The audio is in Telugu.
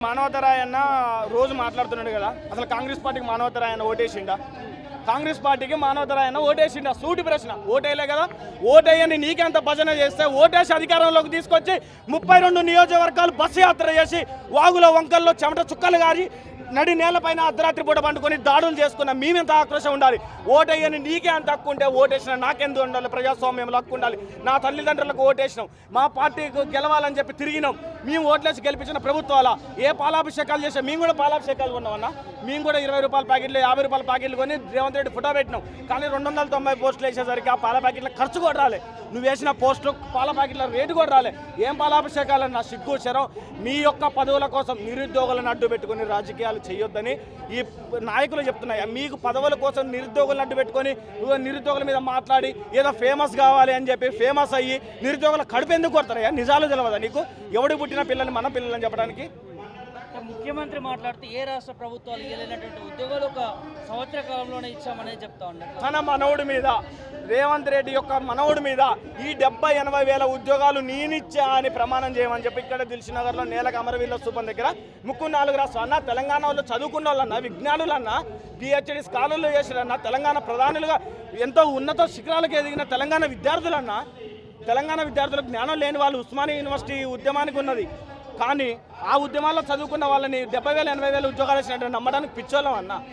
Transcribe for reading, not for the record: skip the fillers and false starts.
మానవతరాయన్న రోజు మాట్లాడుతున్నాడు కదా, అసలు కాంగ్రెస్ పార్టీకి మానవతరాయన్న ఓటేసిండా? కాంగ్రెస్ పార్టీకి మానవతరాయన్న ఓటేసిండా? సూటి ప్రశ్న. ఓటేయలే కదా. ఓటేయని నీకెంత భజన చేస్తే ఓటేసి అధికారంలోకి తీసుకొచ్చి 32 నియోజకవర్గాలు బస్సు యాత్ర చేసి వాగులో వంకల్లో చెమట చుక్కలు గారి నడి నేలపైన అర్ధరాత్రి పూట పండుకొని దాడులు చేసుకున్న మేమెంత ఆక్రోశం ఉండాలి? ఓటేయని నీకే అంత హక్కు ఉంటే ఓటేసిన నాకెందుకు ఉండాలి? ప్రజాస్వామ్యంలో హక్కు ఉండాలి. నా తల్లిదండ్రులకు ఓటేసినాం, మా పార్టీకి గెలవాలని చెప్పి తిరిగినాం, మేము ఓట్లేసి గెలిపించిన ప్రభుత్వాల ఏ పాలాభిషేకాలు చేసాం? మేము కూడా పాలాభిషేకాలు కొన్నామన్నా. మేము కూడా 20 రూపాయల ప్యాకెట్లు 50 రూపాయల ప్యాకెట్లు కొని రేవంత్ రెడ్డి ఫోటో పెట్టినాం. కానీ 290 పోస్టులు వేసేసరికి ఆ పాల ప్యాకెట్ల ఖర్చు కూడా రాలే. నువ్వు వేసిన పోస్టులు పాల ప్యాకెట్ల రేటు కూడా రాలే. ఏం పాలాభిషేకాలన్నా? సిగ్గు శరం. మీ యొక్క పదవుల కోసం నిరుద్యోగులను అడ్డు పెట్టుకుని రాజకీయాలు చేయొద్దని ఈ నాయకులు చెప్తున్నాయి. మీకు పదవుల కోసం నిరుద్యోగులను అడ్డు పెట్టుకొని నిరుద్యోగుల మీద మాట్లాడి ఏదో ఫేమస్ కావాలి అని చెప్పి ఫేమస్ అయ్యి నిరుద్యోగుల కడుపు ఎందుకు కొడతారయ్యా? నిజాలు తెలియదా నీకు? ఎవడు పుట్టిన పిల్లల్ని మన పిల్లలని చెప్పడానికి? ముఖ్యమంత్రి మాట్లాడుతూ ఏ రాష్ట్ర ప్రభుత్వాలు ఇవ్వలేనటువంటి ఉద్యోగాలు ఒక సంవత్సర కాలంలోనే ఇచ్చామనేది చెప్తా ఉన్నారు. తన మనవుడి మీద, రేవంత్ రెడ్డి యొక్క మనవుడి మీద ఈ 70-80 వేల ఉద్యోగాలు నేనిచ్చా అని ప్రమాణం చేయమని చెప్పి ఇక్కడ దిల్సుఖ్నగర్లో నేలకు అమరవీరుల స్థూపం దగ్గర 4 రాష్ట్రాలు అన్న, తెలంగాణ వాళ్ళు చదువుకున్న వాళ్ళన్నా, విజ్ఞానులన్నా, పిహెచ్డి స్కాలర్లు చేసిరన్నా, తెలంగాణ ప్రధానులుగా ఎంతో ఉన్నత శిఖరాలకు ఎదిగిన తెలంగాణ విద్యార్థులన్నా, తెలంగాణ విద్యార్థులకు జ్ఞానం లేని వాళ్ళు ఉస్మానియా యూనివర్సిటీ ఉద్యమానికి ఉన్నది. కానీ ఆ ఉద్యమాల్లో చదువుకున్న వాళ్ళని 70,000-80,000 ఉద్యోగాలు వచ్చినట్టు నమ్మడానికి పిచ్చోళ్ళం అన్న.